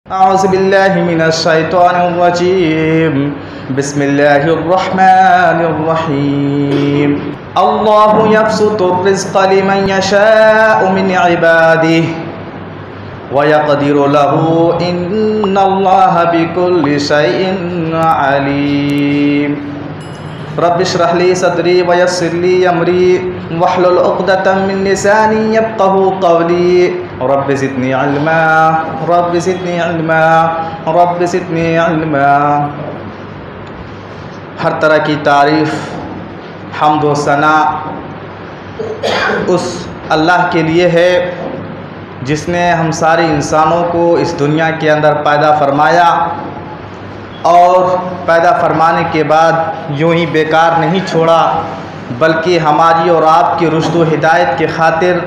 औज़ुबिल्लाहि मिनश्शैतानिर्रजीम बिस्मिल्लाहिर्रहमानिर्रहीम। अल्लाहु यब्सुतुर रिज़्क़ लिमन यशाअु मिन इबादिहि व यक़दिरु लहु इन्नल्लाहा बिकुल्लि शैइन अलीम। रब्बिश्रह ली सदरी व यस्सिर ली अमरी वहलुल उक़दतम मिन लिसानी यफ़क़हू क़ौली। Rabbi ज़िदनी इल्मा rabbi ज़िदनी इल्मा rabbi ज़िदनी इल्मा। हर तरह की तारीफ़ हम्द व सना उस अल्लाह के लिए है जिसने हम सारे इंसानों को इस दुनिया के अंदर पैदा फरमाया और पैदा फरमाने के बाद यूं ही बेकार नहीं छोड़ा, बल्कि हमारी और आपकी रुश्द व हिदायत के खातिर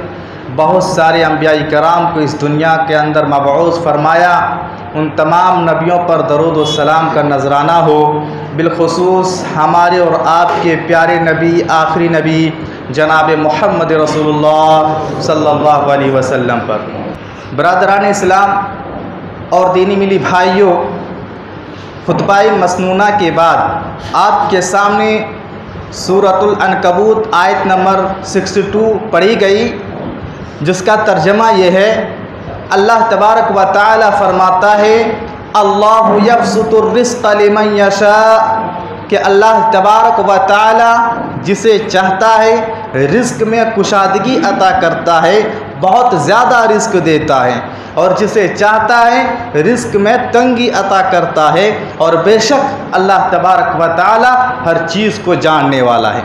बहुत सारे अंबिया कराम को इस दुनिया के अंदर मबऊस फरमाया। उन तमाम नबियों पर दरूद व सलाम का नजराना हो, बिलखुसूस हमारे और आपके प्यारे नबी आखिरी नबी जनाब मोहम्मद रसूलुल्लाह सल्लल्लाहु अलैहि वसल्लम पर। बरादरान इस्लाम और दीनी मिली भाइयों, खुतबाए मसनूना के बाद आपके सामने सूरतुल अनकबूत आयत नंबर 62 पढ़ी गई, जिसका तर्जमा ये है, अल्लाह तबारक व तआला फरमाता है अल्लाहु यब्सुतुर रिज़्क़ लिमन यशा, कि अल्लाह तबारक व तआला जिसे चाहता है रिज़्क़ में कुशादगी अता करता है, बहुत ज़्यादा रिज़्क़ देता है, और जिसे चाहता है रिज़्क़ में तंगी अता करता है। और बेशक अल्लाह तबारक व तआला हर चीज़ को जानने वाला है।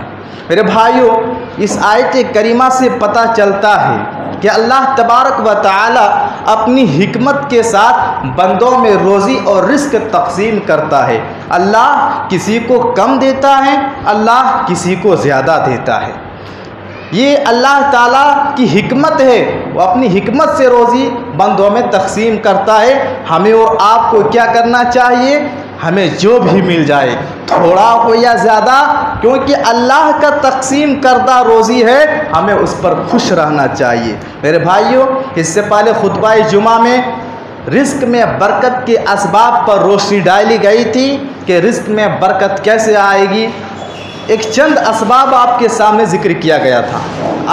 मेरे भाइयों, इस आयत करीमा से पता चलता है कि अल्लाह तबारक व तआला अपनी हिकमत के साथ बंदों में रोज़ी और रिज़्क़ तक़सीम करता है। अल्लाह किसी को कम देता है, अल्लाह किसी को ज़्यादा देता है। ये अल्लाह ताला की हिकमत है, वो अपनी हिकमत से रोज़ी बंदों में तक़सीम करता है। हमें और आपको क्या करना चाहिए? हमें जो भी मिल जाए, थोड़ा हो या ज़्यादा, क्योंकि अल्लाह का तक़सीम करदा रोज़ी है, हमें उस पर खुश रहना चाहिए। मेरे भाइयों, इससे पहले खुतबा जुमा में रिज़्क़ में बरकत के असबाब पर रोशनी डाली गई थी कि रिज़्क़ में बरकत कैसे आएगी। एक चंद असबाब आपके सामने ज़िक्र किया गया था।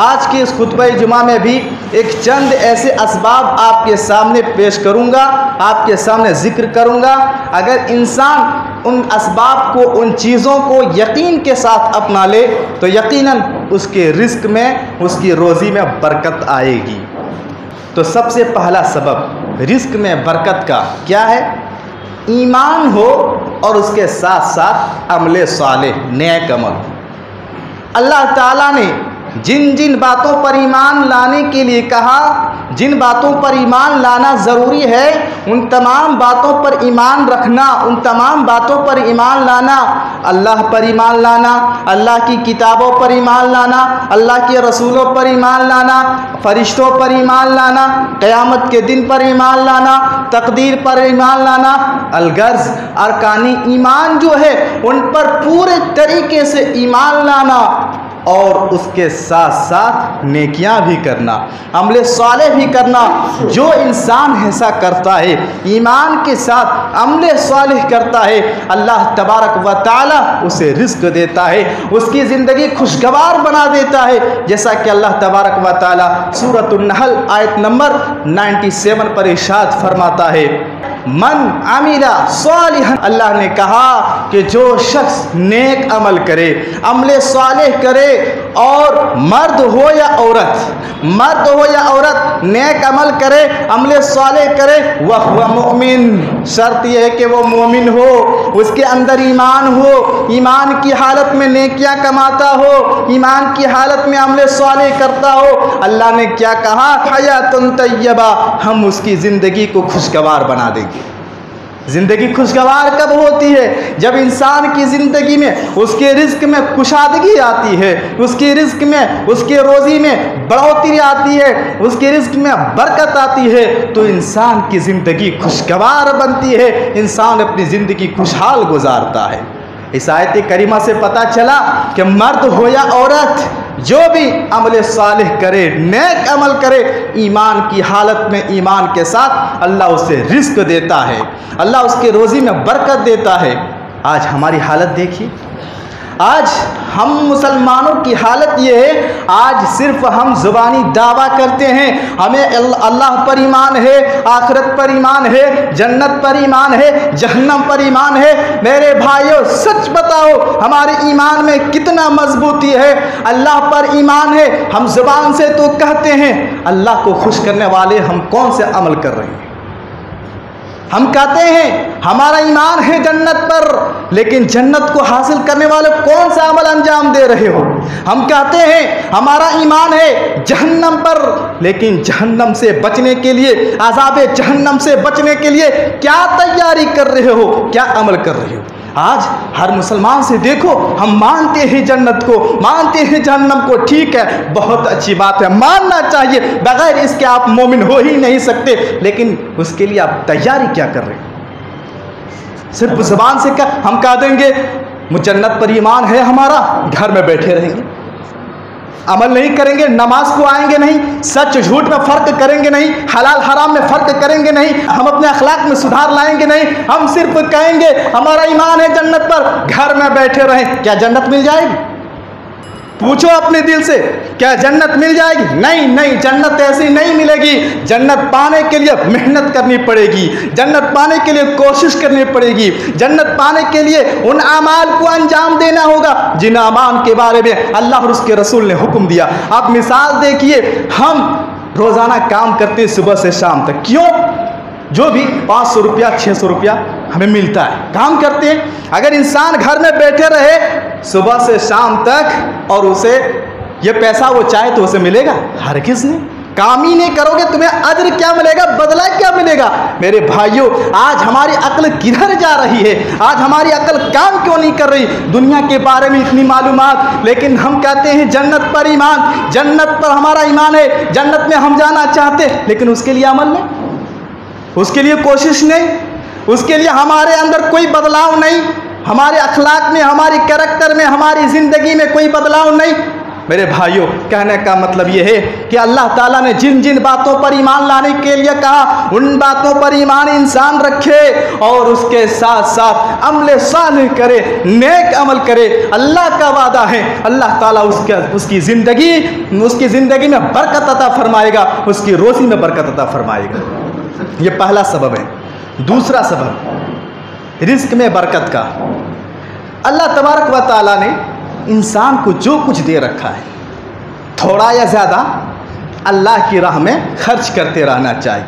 आज के इस खुतबा जुमा में भी एक चंद ऐसे असबाब आपके सामने पेश करूंगा, आपके सामने ज़िक्र करूंगा। अगर इंसान उन असबाब को, उन चीज़ों को यकीन के साथ अपना ले तो यकीनन उसके रिज़्क़ में, उसकी रोज़ी में बरकत आएगी। तो सबसे पहला सबब रिज़्क़ में बरकत का क्या है? ईमान हो और उसके साथ साथ अमले सालेह, नेक अमल। अल्लाह ताला ने जिन जिन बातों पर ईमान लाने के लिए कहा, जिन बातों पर ईमान लाना ज़रूरी है, उन तमाम बातों पर ईमान रखना, उन तमाम बातों पर ईमान लाना, अल्लाह पर ईमान लाना, अल्लाह की किताबों पर ईमान लाना, अल्लाह के रसूलों पर ईमान लाना, फरिश्तों पर ईमान लाना, क़यामत के दिन पर ईमान लाना, तकदीर पर ईमान लाना, अलगर्ज़ अरकानी ईमान जो है उन पर पूरे तरीके से ईमान लाना, और उसके साथ साथ नेकियां भी करना, अमले सालेह भी करना। जो इंसान ऐसा करता है, ईमान के साथ अमले सालेह करता है, अल्लाह तबारक व तआला उसे रिज़्क़ देता है, उसकी ज़िंदगी खुशगवार बना देता है। जैसा कि अल्लाह तबारक व तआला सूरतुन नहल आयत नंबर 97 पर इरशाद फरमाता है, मन अमिला सालिहन, अल्लाह ने कहा कि जो शख्स नेक अमल करे, अमले सालेह करे, और मर्द हो या औरत, मर्द हो या औरत नेक अमल करे, अमले सालेह करे, वह मोमिन, शर्त यह है कि वो मोमिन हो, उसके अंदर ईमान हो, ईमान की हालत में नेकियां कमाता हो, ईमान की हालत में अमले सालेह करता हो। अल्लाह ने क्या कहा? हयातुन तय्यबा, हम उसकी ज़िंदगी को खुशगवार बना देंगे। ज़िंदगी खुशगवार कब होती है? जब इंसान की ज़िंदगी में, उसके रिज़्क़ में कुशादगी आती है, उसके रिज़्क़ में, उसके रोज़ी में बढ़ोतरी आती है, उसके रिज़्क़ में बरकत आती है, तो इंसान की ज़िंदगी खुशगवार बनती है, इंसान अपनी ज़िंदगी खुशहाल गुजारता है। इस आयत करीमा से पता चला कि मर्द हो या औरत, जो भी अमल सालिह करे, नेक अमल करे, ईमान की हालत में ईमान के साथ अल्लाह उसे रिस्क देता है, अल्लाह उसके रोज़ी में बरकत देता है। आज हमारी हालत देखिए, आज हम मुसलमानों की हालत ये है, आज सिर्फ हम ज़ुबानी दावा करते हैं, हमें अल्लाह पर ईमान है, आखिरत पर ईमान है, जन्नत पर ईमान है, जहन्नम पर ईमान है। मेरे भाइयों, सच बताओ हमारे ईमान में कितना मजबूती है। अल्लाह पर ईमान है, हम ज़ुबान से तो कहते हैं, अल्लाह को खुश करने वाले हम कौन से अमल कर रहे हैं? हम कहते हैं हमारा ईमान है जन्नत पर, लेकिन जन्नत को हासिल करने वाले कौन सा अमल अंजाम दे रहे हो? हम कहते हैं हमारा ईमान है जहन्नम पर, लेकिन जहन्नम से बचने के लिए, अज़ाबे जहन्नम से बचने के लिए क्या तैयारी कर रहे हो, क्या अमल कर रहे हो? आज हर मुसलमान से देखो, हम मानते हैं जन्नत को, मानते हैं जहन्नम को, ठीक है, बहुत अच्छी बात है, मानना चाहिए, बगैर इसके आप मोमिन हो ही नहीं सकते, लेकिन उसके लिए आप तैयारी क्या कर रहे हैं? सिर्फ ज़बान से हम कह देंगे जन्नत पर ईमान है हमारा, घर में बैठे रहेंगे, अमल नहीं करेंगे, नमाज को आएंगे नहीं, सच झूठ में फ़र्क करेंगे नहीं, हलाल हराम में फ़र्क करेंगे नहीं, हम अपने अखलाक में सुधार लाएंगे नहीं, हम सिर्फ कहेंगे हमारा ईमान है जन्नत पर, घर में बैठे रहें। क्या जन्नत मिल जाएगी? पूछो अपने दिल से, क्या जन्नत मिल जाएगी? नहीं नहीं, जन्नत ऐसी नहीं मिलेगी। जन्नत पाने के लिए मेहनत करनी पड़ेगी, जन्नत पाने के लिए कोशिश करनी पड़ेगी, जन्नत पाने के लिए उन अमाल को अंजाम देना होगा जिन अमाल के बारे में अल्लाह और उसके रसूल ने हुक्म दिया। आप मिसाल देखिए, हम रोज़ाना काम करते सुबह से शाम तक, क्यों? जो भी 500 रुपया 600 रुपया हमें मिलता है, काम करते हैं। अगर इंसान घर में बैठे रहे सुबह से शाम तक और उसे ये पैसा वो चाहे तो उसे मिलेगा? हरगिज़ नहीं। काम ही नहीं करोगे तुम्हें अज्र क्या मिलेगा, बदला क्या मिलेगा? मेरे भाइयों, आज हमारी अक्ल किधर जा रही है? आज हमारी अक्ल काम क्यों नहीं कर रही? दुनिया के बारे में इतनी मालूमात, लेकिन हम कहते हैं जन्नत पर ईमान, जन्नत पर हमारा ईमान है, जन्नत में हम जाना चाहते हैं, लेकिन उसके लिए अमल नहीं, उसके लिए कोशिश नहीं, उसके लिए हमारे अंदर कोई बदलाव नहीं, हमारे अखलाक में, हमारी कैरेक्टर में, हमारी ज़िंदगी में कोई बदलाव नहीं। मेरे भाइयों, कहने का मतलब ये है कि अल्लाह ताला ने जिन जिन बातों पर ईमान लाने के लिए कहा, उन बातों पर ईमान इंसान रखे और उसके साथ साथ अमल सालिह करे, नेक अमल करे। अल्लाह का वादा है, अल्लाह ताला उसकी ज़िंदगी में बरकत अता फरमाएगा, उसकी रोज़ी में बरकत अता फरमाएगा। ये पहला सबब है। दूसरा सबब रिज़्क में बरकत का। अल्लाह तबारक व तआला ने इंसान को जो कुछ दे रखा है, थोड़ा या ज़्यादा अल्लाह की राह में खर्च करते रहना चाहिए।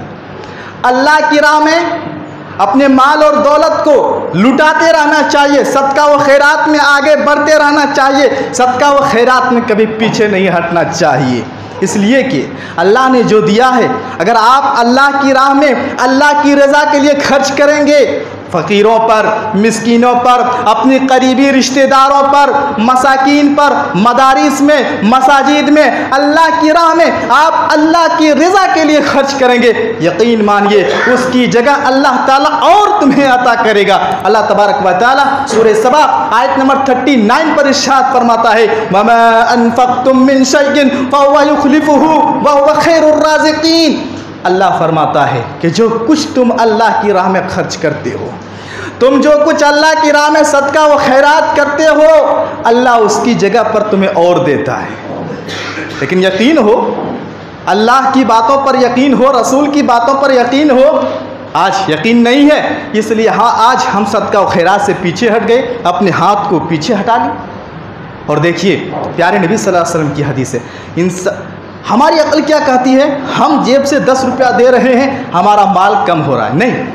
अल्लाह की राह में अपने माल और दौलत को लुटाते रहना चाहिए, सदका व खैरात में आगे बढ़ते रहना चाहिए, सदका व खैरात में कभी पीछे नहीं हटना चाहिए। इसलिए कि अल्लाह ने जो दिया है, अगर आप अल्लाह की राह में अल्लाह की रज़ा के लिए खर्च करेंगे, फ़कीरों पर, मिस्कीनों पर, अपने करीबी रिश्तेदारों पर, मसाकीन पर, मदारिस में, मसाजिद में, अल्लाह की राह में आप अल्लाह की रज़ा के लिए खर्च करेंगे, यकीन मानिए उसकी जगह अल्लाह ताला और तुम्हें अता करेगा। अल्लाह तबारक व तआला सूरह सबा आयत नंबर 39 पर इरशाद फरमाता है, वमा अनफ़क़्तुम मिन शैइन फ़हुव युख़्लिफ़ुहु व हुव खैरुर राज़िक़ीन। अल्लाह फरमाता है कि जो कुछ तुम अल्लाह की राह में खर्च करते हो, तुम जो कुछ अल्लाह की राह में सदका व खैरात करते हो, अल्लाह उसकी जगह पर तुम्हें और देता है। लेकिन यकीन हो, अल्लाह की बातों पर यकीन हो, रसूल की बातों पर यकीन हो। आज यकीन नहीं है, इसलिए आज हम सदका व खैरात से पीछे हट गए, अपने हाथ को पीछे हटा ली। और देखिए प्यारे नबी सल्लल्लाहु अलैहि वसल्लम की हदीस है, हमारी अक्ल क्या कहती है? हम जेब से 10 रुपया दे रहे हैं, हमारा माल कम हो रहा है। नहीं,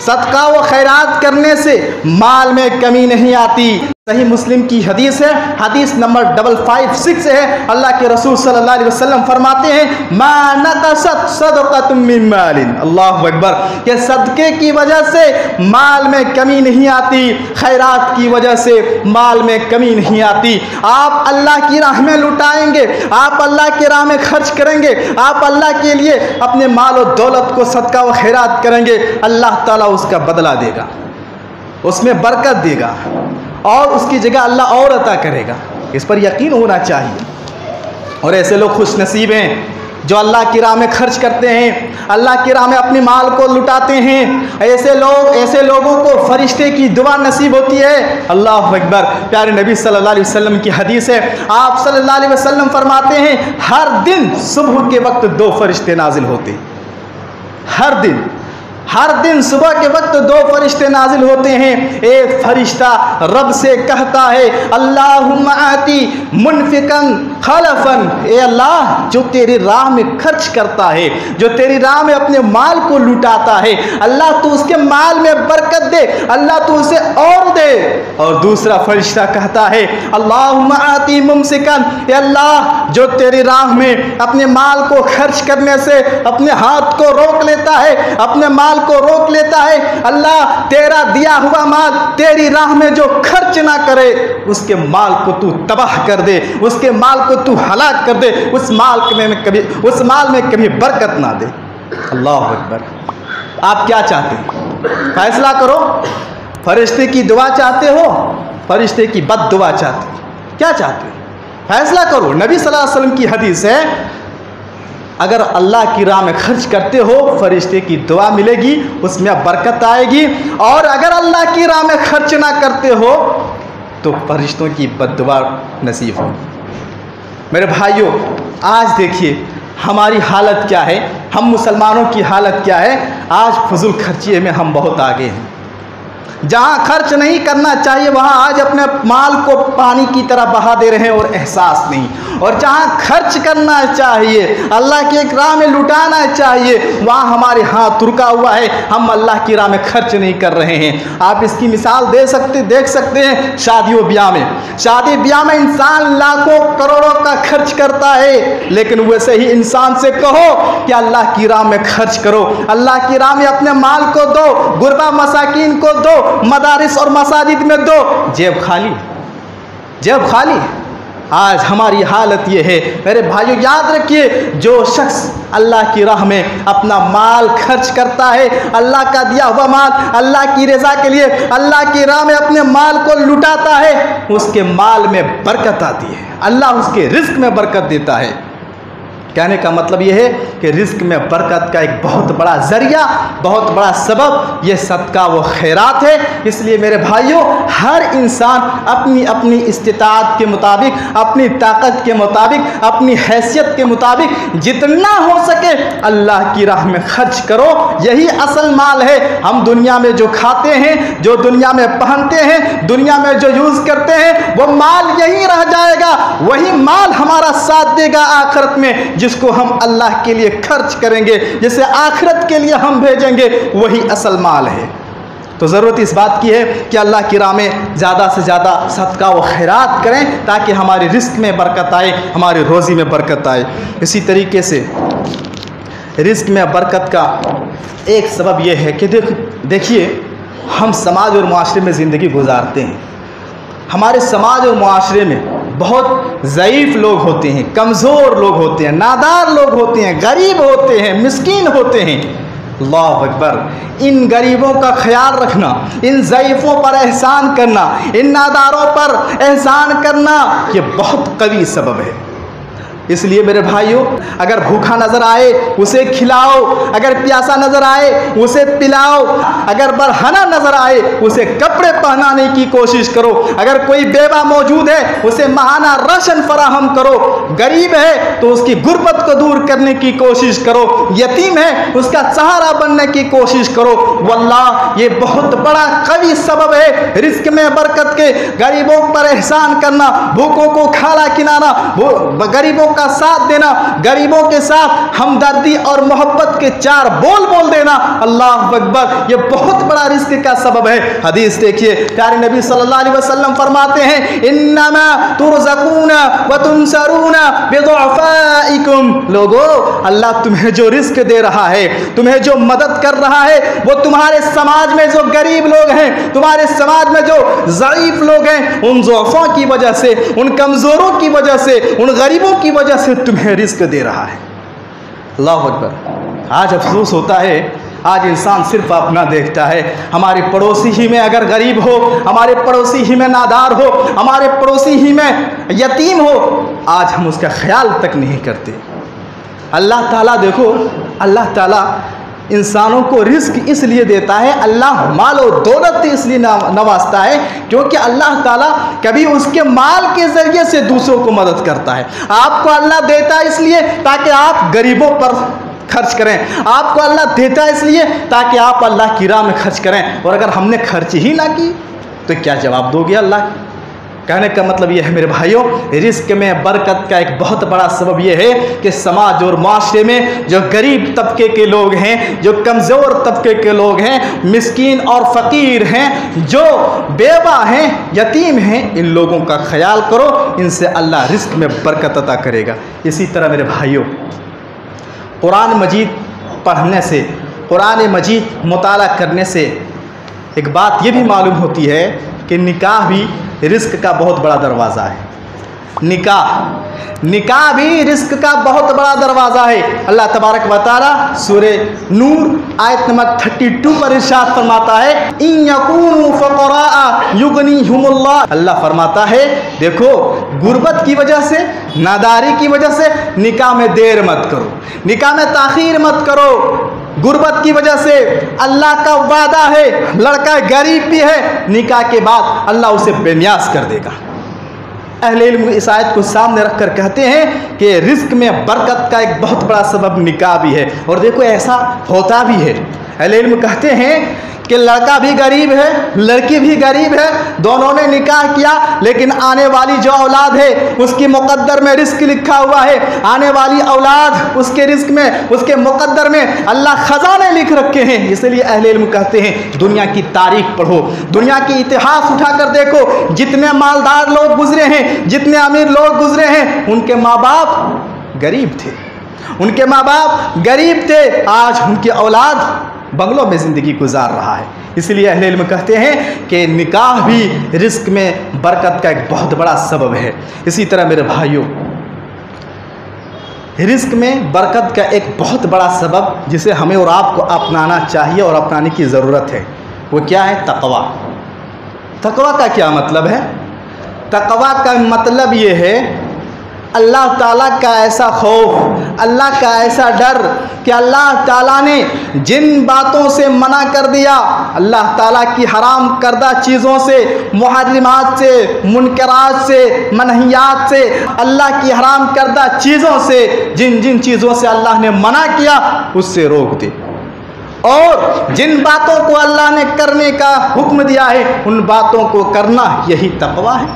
सदका व खैरात करने से माल में कमी नहीं आती। सही मुस्लिम की हदीस है, हदीस नंबर 556 है। अल्लाह के रसूल सल्लल्लाहु अलैहि वसल्लम फरमाते हैं, मा नक़सत सदक़तुम मिन मालिन, अल्लाहु अकबर, कि सदके की वजह से माल में कमी नहीं आती, खैरात की वजह से माल में कमी नहीं आती। आप अल्लाह की राह में लुटाएंगे, आप अल्लाह की राह में खर्च करेंगे, आप अल्लाह के लिए अपने माल और दौलत को सदका व खैरात करेंगे, अल्लाह ताला उसका बदला देगा, उसमें बरकत देगा और उसकी जगह अल्लाह और अता करेगा। इस पर यकीन होना चाहिए। और ऐसे लोग खुश नसीब हैं जो अल्लाह की राह में खर्च करते हैं, अल्लाह की राह में अपनी माल को लुटाते हैं। ऐसे लोगों को फरिश्ते की दुआ नसीब होती है। अल्लाह अकबर। प्यारे नबी सल्लल्लाहु अलैहि वसल्लम की हदीस है, आप सल्लल्लाहु अलैहि वसल्लम फरमाते हैं हर दिन सुबह के वक्त 2 फरिश्ते नाजिल होते। हर दिन सुबह के वक्त 2 फरिश्ते नाजिल होते हैं। एक फरिश्ता रब से कहता है अल्लाहुम्मा आती मुनफिकन खलफन, ए अल्लाह जो तेरी राह में खर्च करता है, जो तेरी राह में अपने माल को लुटाता है, अल्लाह तू उसके माल में बरकत दे, अल्लाह तू उसे और दे। और दूसरा फरिश्ता कहता है अल्लाहुम्मा आती मुमसिकन, ए अल्लाह जो तेरी राह में अपने माल को खर्च करने से अपने हाथ को रोक लेता है, अपने माल को रोक लेता है, अल्लाह तेरा दिया हुआ माल तेरी राह में जो खर्च ना करे उसके माल को तू तबाह कर दे, उसके माल को तू हलाक कर दे, उस माल में कभी बरकत ना दे। अल्लाह अकबर। आप क्या चाहते हैं? फैसला करो। फरिश्ते की दुआ चाहते हो, फरिश्ते की बद दुआ चाहते हो? क्या चाहते हो? फैसला करो। नबी सल्लल्लाहु अलैहि वसल्लम की हदीस है, अगर अल्लाह की राह में खर्च करते हो फरिश्ते की दुआ मिलेगी, उसमें बरकत आएगी। और अगर अल्लाह की राह में खर्च ना करते हो तो फरिश्तों की बद्दुआ नसीब होगी। मेरे भाइयों, आज देखिए हमारी हालत क्या है, हम मुसलमानों की हालत क्या है। आज फजूल खर्चिए में हम बहुत आगे हैं। जहाँ खर्च नहीं करना चाहिए वहाँ आज अपने माल को पानी की तरह बहा दे रहे हैं और एहसास नहीं। और जहाँ खर्च करना चाहिए, अल्लाह की एक राह में लुटाना चाहिए, वहाँ हमारे हाथ रुका हुआ है, हम अल्लाह की राह में खर्च नहीं कर रहे हैं। आप इसकी मिसाल देख सकते हैं शादियों ब्याह में। शादी ब्याह में इंसान लाखों करोड़ों का खर्च करता है, लेकिन वैसे ही इंसान से कहो कि अल्लाह की राह में खर्च करो, अल्लाह की राह में अपने माल को दो, गुरबा मसाकीन को दो, मदारिस और मसाजिद में दो। जेब खाली। आज हमारी हालत ये है। मेरे भाइयों, याद रखिए, जो शख्स अल्लाह की राह में अपना माल खर्च करता है, अल्लाह का दिया हुआ माल अल्लाह की रज़ा के लिए अल्लाह की राह में अपने माल को लुटाता है, उसके माल में बरकत आती है, अल्लाह उसके रिस्क में बरकत देता है। कहने का मतलब यह है कि रिस्क में बरकत का एक बहुत बड़ा ज़रिया, बहुत बड़ा सबब ये सदका व खैरात है। इसलिए मेरे भाइयों, हर इंसान अपनी अपनी इस्तिताअत के मुताबिक, अपनी ताकत के मुताबिक, अपनी हैसियत के मुताबिक जितना हो सके अल्लाह की राह में खर्च करो। यही असल माल है। हम दुनिया में जो खाते हैं, जो दुनिया में पहनते हैं, दुनिया में जो यूज़ करते हैं, वो माल यही रह जाएगा। वही माल हमारा साथ देगा आखिरत में, जिसको हम अल्लाह के लिए खर्च करेंगे, जिसे आखिरत के लिए हम भेजेंगे, वही असल माल है। तो ज़रूरत इस बात की है कि अल्लाह की राह में ज़्यादा से ज़्यादा सदका व खैरात करें, ताकि हमारे रिस्क में बरकत आए, हमारी रोज़ी में बरकत आए। इसी तरीके से रिस्क में बरकत का एक सबब यह है कि देखिए, हम समाज और माशरे में ज़िंदगी गुजारते हैं। हमारे समाज और माशरे में बहुत ज़ईफ़ लोग होते हैं, कमज़ोर लोग होते हैं, नादार लोग होते हैं, गरीब होते हैं, मिस्कीन होते हैं। अल्लाह अकबर। इन गरीबों का ख्याल रखना, इन ज़ईफ़ों पर एहसान करना, इन नादारों पर एहसान करना, ये बहुत कवी सबब है। इसलिए मेरे भाइयों, अगर भूखा नज़र आए उसे खिलाओ, अगर प्यासा नज़र आए उसे पिलाओ, अगर बरहना नज़र आए उसे कपड़े पहनाने की कोशिश करो, अगर कोई बेवा मौजूद है उसे महाना राशन फराहम करो, गरीब है तो उसकी गुर्बत को दूर करने की कोशिश करो, यतीम है उसका सहारा बनने की कोशिश करो। वल्लाह ये बहुत बड़ा कवी सबब है रिज़्क़ में बरकत के। गरीबों पर एहसान करना, भूखों को खाना खिलाना, गरीबों का साथ देना, गरीबों के साथ हमदर्दी और मोहब्बत के 4 बोल बोल देना। अल्लाह अकबर। ये बहुत बड़ा रिज़्क़ का सबब है। हदीस देखिए, प्यारे नबी सल्लल्लाहु अलैहि वसल्लम फरमाते हैं, इन्नमा तुरज़क़ूना व तुनसरूना बिदुअफ़ाइकुम। लोगो, अल्लाह तुम्हें जो रिज़्क़ दे रहा है, तुम्हें जो मदद कर रहा है, वो तुम्हारे समाज में जो गरीब लोग हैं, तुम्हारे समाज में जो ज़ईफ़ लोग हैं, उन ज़ुअफ़ा की वजह से, उन कमज़ोरों की वजह से, उन गरीबों की वजह से तुम्हें रिज़्क़ दे रहा है। अल्लाह अकबर। आज अफसोस होता है, आज इंसान सिर्फ अपना देखता है। हमारे पड़ोसी ही में अगर गरीब हो, हमारे पड़ोसी ही में नादार हो, हमारे पड़ोसी ही में यतीम हो, आज हम उसका ख्याल तक नहीं करते। अल्लाह ताला देखो, अल्लाह ताला इंसानों को रिस्क इसलिए देता है, अल्लाह माल और दौलत इसलिए नवाजता है क्योंकि अल्लाह ताला कभी उसके माल के ज़रिए से दूसरों को मदद करता है। आपको अल्लाह देता है इसलिए ताकि आप गरीबों पर खर्च करें, आपको अल्लाह देता है इसलिए ताकि आप अल्लाह की राह में खर्च करें। और अगर हमने खर्च ही ना की तो क्या जवाब दोगे अल्लाह? कहने का मतलब यह है मेरे भाइयों, रिस्क में बरकत का एक बहुत बड़ा सबब यह है कि समाज और माशरे में जो गरीब तबके के लोग हैं, जो कमज़ोर तबके के लोग हैं, मिस्कीन और फ़कीर हैं, जो बेवा हैं, यतीम हैं, इन लोगों का ख्याल करो, इनसे अल्लाह रिस्क में बरकत अता करेगा। इसी तरह मेरे भाइयों, कुरान मजीद पढ़ने से, कुरान मजीद मुताला करने से एक बात ये भी मालूम होती है कि निकाह भी रिस्क का बहुत बड़ा दरवाज़ा है। निकाह भी रिस्क का बहुत बड़ा दरवाज़ा है। अल्लाह तबारक व तआला सूरे नूर आयत नंबर 32 पर इरशाद फरमाता है, इन यकूनु फक़राअ युगनिहुमुल्लाह। अल्लाह फरमाता है देखो, गुर्बत की वजह से, नादारी की वजह से निकाह में देर मत करो, निकाह में ताख़ीर मत करो। गुर्बत की वजह से अल्लाह का वादा है, लड़का गरीब भी है, निकाह के बाद अल्लाह उसे बेनियाज कर देगा। अहले इल्म इस आयत को सामने रखकर कहते हैं कि रिस्क में बरकत का एक बहुत बड़ा सबब निकाह भी है। और देखो ऐसा होता भी है। अहले इल्म कहते हैं कि लड़का भी गरीब है, लड़की भी गरीब है, दोनों ने निकाह किया, लेकिन आने वाली जो औलाद है उसकी मुक़द्दर में रिस्क लिखा हुआ है। आने वाली औलाद उसके रिस्क में, उसके मुक़द्दर में अल्लाह ख़ज़ाने लिख रखे हैं। इसलिए अहले इल्म कहते हैं दुनिया की तारीख पढ़ो, दुनिया की इतिहास उठाकर देखो, जितने मालदार लोग गुजरे हैं, जितने अमीर लोग गुजरे हैं, उनके माँ बाप गरीब थे, उनके माँ बाप गरीब थे, आज उनकी औलाद बंगलों में ज़िंदगी गुजार रहा है। इसलिए अहले इल्म कहते हैं कि निकाह भी रिस्क में बरकत का एक बहुत बड़ा सबब है। इसी तरह मेरे भाइयों, रिस्क में बरकत का एक बहुत बड़ा सबब जिसे हमें और आपको अपनाना चाहिए और अपनाने की ज़रूरत है, वो क्या है? तक़वा। तक़वा का क्या मतलब है? तक़वा का मतलब ये है अल्लाह ताला का ऐसा खौफ, अल्लाह का ऐसा डर कि अल्लाह ताला ने जिन बातों से मना कर दिया, अल्लाह ताला की हराम करदा चीज़ों से, मुहर्रिमात से, मुनकरात से, मनहियात से, अल्लाह की हराम करदा चीज़ों से, जिन जिन चीज़ों से अल्लाह ने मना किया उससे रोक दे, और जिन बातों को अल्लाह ने करने का हुक्म दिया है उन बातों को करना, यही तक़वा है,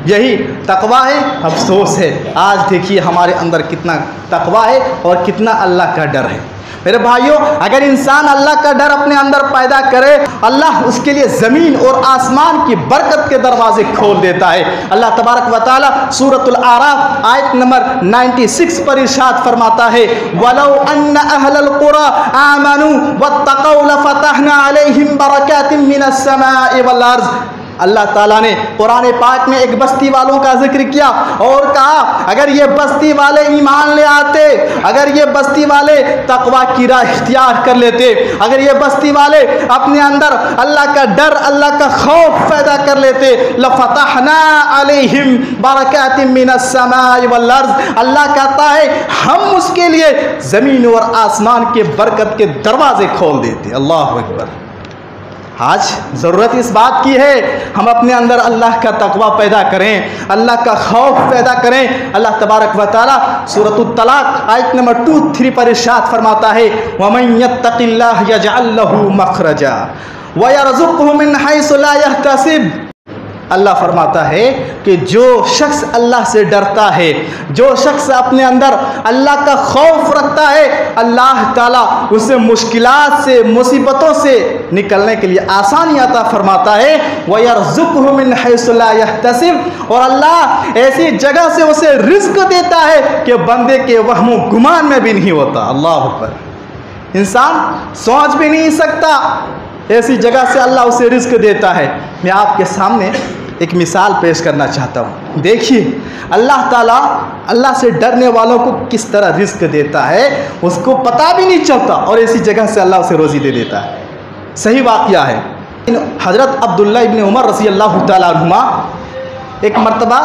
यही तक़वा है। अफसोस है आज देखिए हमारे अंदर कितना तक़वा है और कितना अल्लाह का डर है। मेरे भाइयों, अगर इंसान अल्लाह का डर अपने अंदर पैदा करे, अल्लाह उसके लिए ज़मीन और आसमान की बरकत के दरवाजे खोल देता है। अल्लाह तबारक व तआला सूरतुल आराफ आयत नंबर 96 पर इरशाद फरमाता है, वलौ अन्न अहलल कुरा आमनू वत्तक़ौ लफ़तहना अलैहिम बरकातिम मिनस समाइ वल अर्ज़। अल्लाह ताला ने कुरान पाक में एक बस्ती वालों का जिक्र किया और कहा अगर ये बस्ती वाले ईमान ले आते, अगर ये बस्ती वाले तक़वा की राह इख्तियार कर लेते, अगर ये बस्ती वाले अपने अंदर अल्लाह का डर, अल्लाह का खौफ पैदा कर लेते, लफ़तहना अलैहिम बरकातिम मिनस समाइ वल अर्ज़। अल्लाह कहता है हम उसके लिए ज़मीन और आसमान के बरकत के दरवाजे खोल देते। अल्लाह अकबर। आज ज़रूरत इस बात की है हम अपने अंदर अल्लाह का तक़वा पैदा करें, अल्लाह का खौफ पैदा करें। अल्लाह तबारक व तआला सूरतुत तलाक़ आयत नंबर 23 पर इरशाद फरमाता है, वमन यत्तक़िल्लाह यजअल लहू मख़रजा व यरज़ुक़हु मिन हैसु ला यहतसिब। अल्लाह फरमाता है कि जो शख्स अल्लाह से डरता है, जो शख्स अपने अंदर अल्लाह का खौफ रखता है, अल्लाह ताला उसे मुश्किलात से, मुसीबतों से निकलने के लिए आसानी अता फरमाता है। वयरज़ुक़हु मिन हैसु ला यहतसिब, और अल्लाह ऐसी जगह से उसे रिज़्क़ देता है कि बंदे के वहमो गुमान में भी नहीं होता। अल्लाह अकबर। इंसान सोच भी नहीं सकता, ऐसी जगह से अल्लाह उसे रिज़्क़ देता है। मैं आपके सामने एक मिसाल पेश करना चाहता हूँ। देखिए अल्लाह ताला अल्लाह से डरने वालों को किस तरह रिज़्क़ देता है, उसको पता भी नहीं चलता और ऐसी जगह से अल्लाह उसे रोज़ी दे देता है। सही वाक़या है। हज़रत अब्दुल्ला इब्न उमर रज़ी अल्लाह तआला अन्हुमा एक मरतबा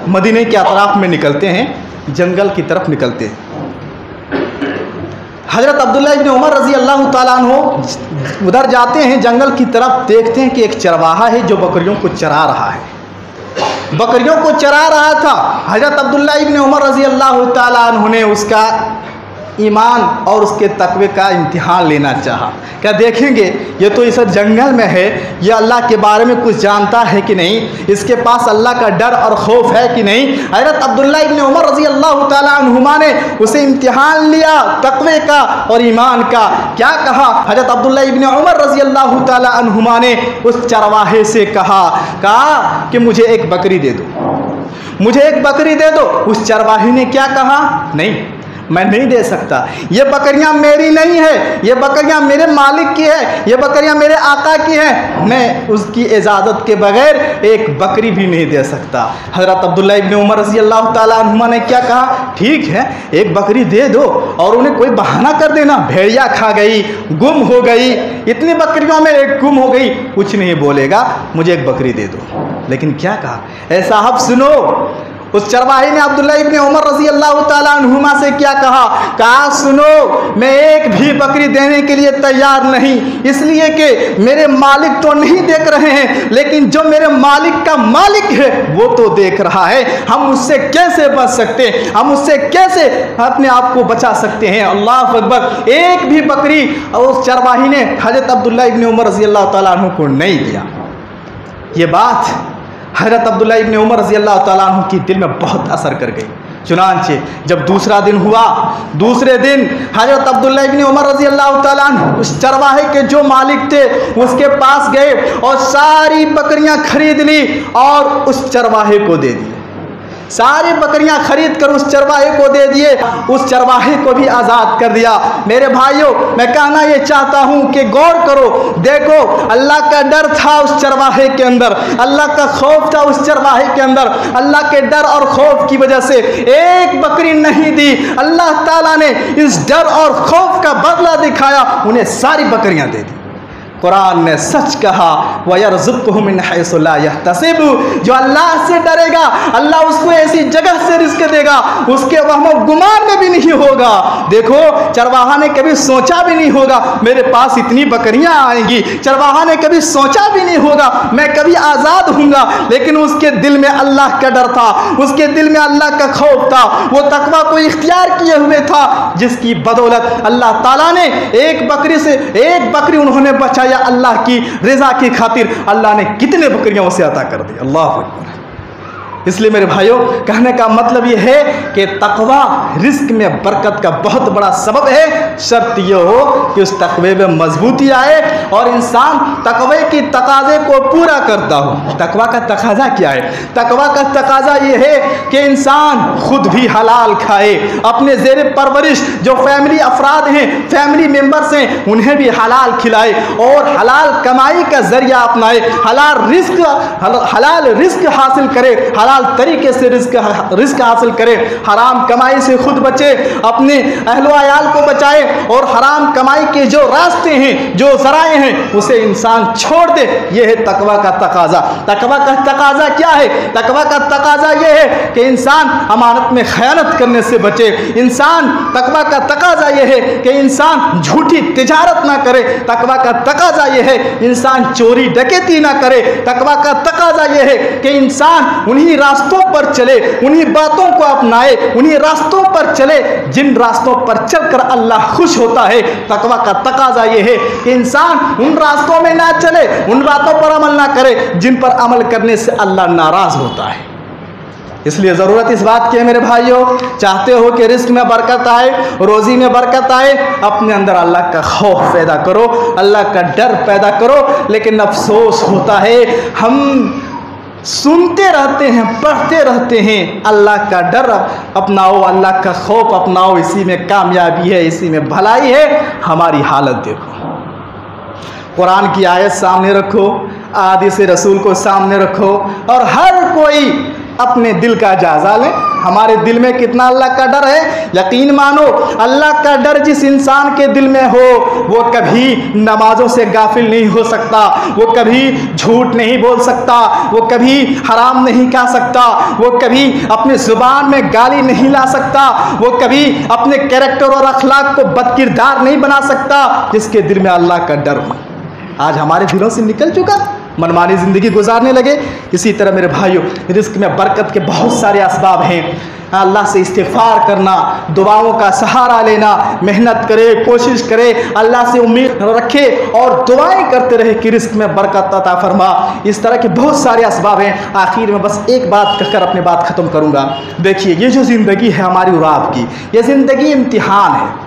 मदीने के अतराफ में निकलते हैं, जंगल की तरफ निकलते हैं। हज़रत अब्दुल्ला इब्न उमर रज़ी अल्लाह ताला अन्हु उधर जाते हैं, जंगल की तरफ देखते हैं कि एक चरवाहा है जो बकरियों को चरा रहा है, बकरियों को चरा रहा था। हज़रत अब्दुल्ला इब्न उमर रज़ी अल्लाह ताला अन्हु ने उसका ईमान और उसके तकवे का इम्तिहान लेना चाहा। क्या देखेंगे ये तो इस जंगल में है, ये अल्लाह के बारे में कुछ जानता है कि नहीं, इसके पास अल्लाह का डर और खौफ है कि नहीं। हज़रत अब्दुल्ला इब्न उमर रज़ी अल्लाह ताला अन्हुमा ने उसे इम्तिहान लिया तकवे का और ईमान का। क्या कहा हज़रत अब्दुल्ला इब्न उमर रज़ी अल्लाह ताला अन्हुमा ने उस चरवाहे से कहा कि मुझे एक बकरी दे दो, मुझे एक बकरी दे दो। उस चरवाहे ने क्या कहा, नहीं मैं नहीं दे सकता, ये बकरियां मेरी नहीं है, ये बकरियां मेरे मालिक की है, ये बकरियां मेरे आका की है, मैं उसकी इजाज़त के बगैर एक बकरी भी नहीं दे सकता। हज़रत अब्दुल्ला इब्न उमर रज़ी अल्लाह ताला अन्हुमा ने क्या कहा, ठीक है एक बकरी दे दो, और उन्हें कोई बहाना कर देना, भेड़िया खा गई, गुम हो गई, इतनी बकरियों में एक गुम हो गई, कुछ नहीं बोलेगा, मुझे एक बकरी दे दो। लेकिन क्या कहा, ऐ साहब सुनो, उस चरवाहे ने अब्दुल्ला इब्न उमर रज़ी अल्लाह ताला अन्हुमा से क्या कहा, सुनो मैं एक भी बकरी देने के लिए तैयार नहीं, इसलिए कि मेरे मालिक तो नहीं देख रहे हैं, लेकिन जो मेरे मालिक का मालिक है वो तो देख रहा है, हम उससे कैसे बच सकते हैं, हम उससे कैसे अपने आप को बचा सकते हैं। अल्लाह अकबर। एक भी बकरी उस चरवाही ने हज़रत अब्दुल्ला इब्न उमर रज़ी अल्लाह ताला अन्हु को नहीं दिया। ये बात हज़रत अब्दुल्ला इब्न उमर रज़ी अल्लाह ताला अन्हु की दिल में बहुत असर कर गई। चुनांचे जब दूसरा दिन हुआ, दूसरे दिन हज़रत अब्दुल्ला इब्न उमर रज़ी अल्लाह ताला अन्हु उस चरवाहे के जो मालिक थे उसके पास गए और सारी बकरियां खरीद ली और उस चरवाहे को दे दी। सारी बकरियां खरीद कर उस चरवाहे को दे दिए, उस चरवाहे को भी आज़ाद कर दिया। मेरे भाइयों, मैं कहना ये चाहता हूँ कि गौर करो, देखो अल्लाह का डर था उस चरवाहे के अंदर, अल्लाह का खौफ था उस चरवाहे के अंदर। अल्लाह के डर और खौफ की वजह से एक बकरी नहीं दी, अल्लाह ताला ने इस डर और खौफ का बदला दिखाया, उन्हें सारी बकरियां दे दी। कुरान ने सच कहा, वयरज़ुक़हु मिन हैसु ला यहतसिब, जो अल्लाह से डरेगा अल्लाह उसको ऐसी जगह से रिज़्क़ देगा उसके वहम गुमान में भी नहीं होगा। देखो चरवाहा ने कभी सोचा भी नहीं होगा मेरे पास इतनी बकरियां आएंगी, चरवाहा ने कभी सोचा भी नहीं होगा मैं कभी आज़ाद हूँगा, लेकिन उसके दिल में अल्लाह का डर था, उसके दिल में अल्लाह का खौफ था, वो तकवा को इख्तियार किए हुए था, जिसकी बदौलत अल्लाह ताला ने एक बकरी से एक बकरी उन्होंने बचाया अल्लाह की रज़ा की खातिर। अल्लाह ने कितने बकरियां उसे अता कर दी। अल्लाह अकबर। इसलिए मेरे भाइयों, कहने का मतलब ये है कि तकवा रिस्क में बरकत का बहुत बड़ा सबब है। शर्त यह हो कि उस तकवे में मजबूती आए और इंसान तकवे की तकाजे को पूरा करता हो। तकवा का तकाजा क्या है? तकवा का तकाजा ये है कि इंसान खुद भी हलाल खाए, अपने ज़ेर परवरिश जो फैमिली अफराद हैं, फैमिली मेम्बर्स हैं, उन्हें भी हलाल खिलाए और हलाल कमाई का जरिया अपनाए, हलाल रिस्क हासिल करे, हलाल तरीके से रिस्क हासिल करे, हराम कमाई से खुद बचे, अपने अहलो अयाल को बचाए और हराम कमाई के जो रास्ते हैं, जो ज़राए हैं, उसे इंसान छोड़ दे। यह है तकवा का तकाजा। तकवा का तकाजा क्या है? तकवा का तकाजा यह है कि इंसान अमानत में खयानत करने से बचे। तकवा का तकाजा यह है कि इंसान झूठी तिजारत ना करे। तकवा का तकाजा यह है इंसान चोरी डकैती ना करे। तकवा का तकाजा यह है कि इंसान उन्हीं रास्तों पर चले, उन्हीं बातों को अपनाए, उन्हीं रास्तों पर चले जिन रास्तों पर चलकर अल्लाह खुश होता है। तकवा का तकाजा यह है कि इंसान उन रास्तों में ना चले, उन बातों पर अमल ना करे जिन पर अमल करने से अल्लाह नाराज होता है। इसलिए ज़रूरत इस बात की है मेरे भाइयों, चाहते हो कि रिस्क में बरकत आए, रोज़ी में बरकत आए, अपने अंदर अल्लाह का खौफ पैदा करो, अल्लाह का डर पैदा करो। लेकिन अफसोस होता है हम सुनते रहते हैं, पढ़ते रहते हैं, अल्लाह का डर अपनाओ, अल्लाह का खौफ अपनाओ, इसी में कामयाबी है, इसी में भलाई है। हमारी हालत देखो, कुरान की आयत सामने रखो, हदीस रसूल को सामने रखो और हर कोई अपने दिल का जायज़ा लें। हमारे दिल में कितना अल्लाह का डर है। यकीन मानो, अल्लाह का डर जिस इंसान के दिल में हो वो कभी नमाजों से गाफिल नहीं हो सकता, वो कभी झूठ नहीं बोल सकता, वो कभी हराम नहीं खा सकता, वो कभी अपने ज़ुबान में गाली नहीं ला सकता, वो कभी अपने कैरेक्टर और अखलाक को बदकिरदार नहीं बना सकता, जिसके दिल में अल्लाह का डर हो। आज हमारे दिलों से निकल चुका, मनमानी ज़िंदगी गुजारने लगे। इसी तरह मेरे भाइयों, रिस्क में बरकत के बहुत सारे असबाब हैं। अल्लाह से इस्तिग़फ़ार करना, दुआओं का सहारा लेना, मेहनत करे, कोशिश करे, अल्लाह से उम्मीद रखे और दुआएं करते रहे कि रिस्क में बरकत अता फरमा। इस तरह के बहुत सारे असबाब हैं। आखिर में बस एक बात कहकर अपनी बात ख़त्म करूँगा। देखिए, ये जो ज़िंदगी है हमारी और आपकी, ये ज़िंदगी इम्तिहान है।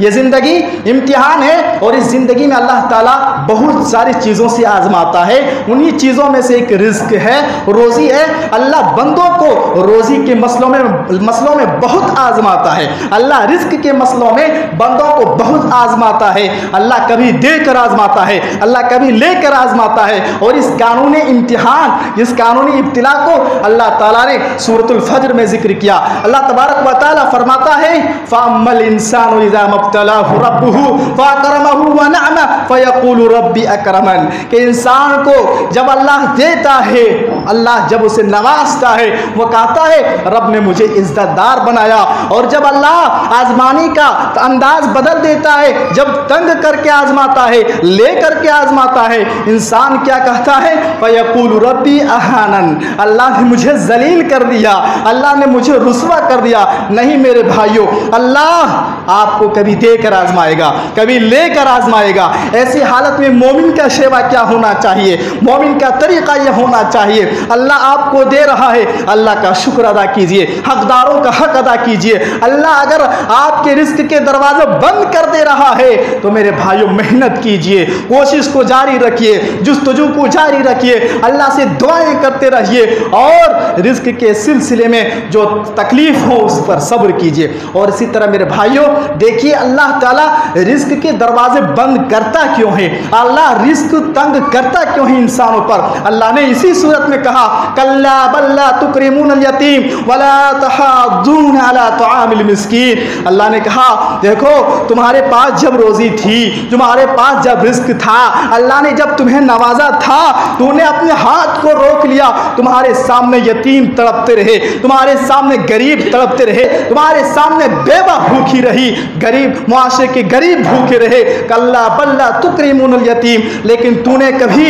ये ज़िंदगी इम्तिहान है और इस ज़िंदगी में अल्लाह ताला बहुत सारी चीज़ों से आजमाता है। उन्हीं चीज़ों में से एक रिस्क है, रोज़ी है। अल्लाह बंदों को रोज़ी के मसलों में बहुत आजमाता है। अल्लाह रिस्क के मसलों में बंदों को बहुत आजमाता है। अल्लाह कभी देकर आजमाता है, अल्लाह कभी लेकर आजमाता है। और इस कानूनी इम्तिहान, इस कानूनी इब्तिला को अल्लाह ताला ने सूरतुल फज्र में जिक्र किया। अल्लाह तबारक व तआला फरमाता है, फ़अम्मल इंसानु इज़ा मब्तलाहु रब्बुहु फ़अकरमहु व नअमा फ़यक़ूलु रब्बी अकरमन। कि इंसान को जब अल्लाह देता है, अल्लाह जब उसे नवाजता है, वो कहता है रब ने मुझे इज्जतदार बनाया। और जब अल्लाह आजमानी का अंदाज बदल देता है, जब तंग करके आजमाता है, ले करके आजमाता है, इंसान क्या कहता है? फ़यक़ूलु रब्बी अहानन। अल्लाह ने मुझे जलील कर दिया, अल्लाह ने मुझे रुसवा कर दिया। नहीं मेरे भाइयों, अल्लाह आपको कभी देकर आजमाएगा, कभी लेकर आजमाएगा। ऐसी हालत में मोमिन का शेवा क्या होना चाहिए, मोमिन का तरीका यह होना चाहिए, अल्लाह आपको दे रहा है, अल्लाह का शुक्र अदा कीजिए, हकदारों का हक अदा कीजिए। अल्लाह अगर आपके रिस्क के दरवाजे बंद कर दे रहा है तो मेरे भाइयों मेहनत कीजिए, कोशिश को जारी रखिए, जुस्तजू को जारी रखिए, अल्लाह से दुआएं करते रहिए और रिस्क के सिलसिले में जो तकलीफ हो उस पर सब्र कीजिए। और इसी तरह मेरे भाइयों देखिए, अल्लाह ताला रिस्क के दरवाजे बंद करता क्यों है, अल्लाह रिस्क तंग करता क्यों है इंसानों पर? अल्लाह ने इसी सूरत में कहा, कल्ला बल्ला तुकरिमूनल यतीम वला तहाद्दून अला तुआमिल मिस्कीन। अल्लाह ने कहा देखो, तुम्हारे पास जब रोजी थी, तुम्हारे पास जब रिस्क था, अल्लाह ने जब तुम्हें नवाजा था, तूने अपने हाथ को रोक लिया। तुम्हारे सामने यतीम तड़पते रहे, तुम्हारे सामने गरीब तड़पते रहे, तुम्हारे सामने बेवा भूखी रही, गरीब मुआशरे के गरीब भूखे रहे। कल्ला बल्ला तुकरिमूनल यतीम, लेकिन तूने कभी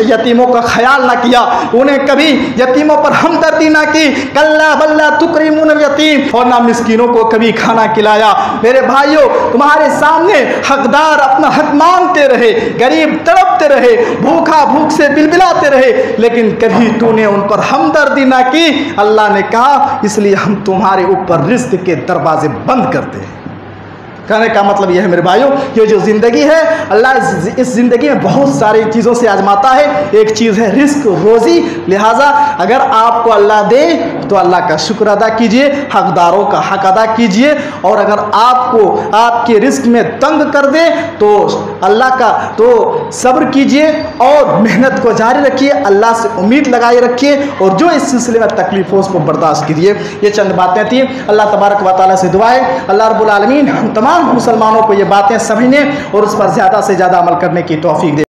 यतीमों का ख्याल ना किया, तूने कभी यतीमों पर हमदर्दी ना की। कल्ला बल्ला तुकरिमूनल यतीम, और ना मिस्कीनों को कभी खाना खिलाया। मेरे भाइयों, तुम्हारे सामने हकदार अपना हक मांगते रहे, गरीब तड़पते रहे, भूखा भूख से बिलबिलाते रहे, लेकिन कभी तूने उन पर हमदर्दी ना की। अल्लाह ने कहा इसलिए हम तुम्हारे ऊपर रिस्क के दरवाजे बंद करते हैं। कहने का मतलब यह है मेरे भाइयों, ये जो ज़िंदगी है, अल्लाह इस ज़िंदगी में बहुत सारी चीज़ों से आजमाता है। एक चीज़ है रिस्क, रोज़ी। लिहाजा अगर आपको अल्लाह दे तो अल्लाह का शुक्र अदा कीजिए, हकदारों का हक अदा कीजिए। और अगर आपको आपके रिस्क में तंग कर दे तो अल्लाह का तो सब्र कीजिए और मेहनत को जारी रखिए, अल्लाह से उम्मीद लगाए रखिए और जो इस सिलसिले में तकलीफ हो उसको बर्दाश्त कीजिए। ये चंद बातें थी। अल्लाह तबारक व तआला से दुआ है अल्लाह रब्बुल आलमीन हम तमाम मुसलमानों को ये बातें समझने और उस पर ज़्यादा से ज़्यादा अमल करने की तौफीक दे।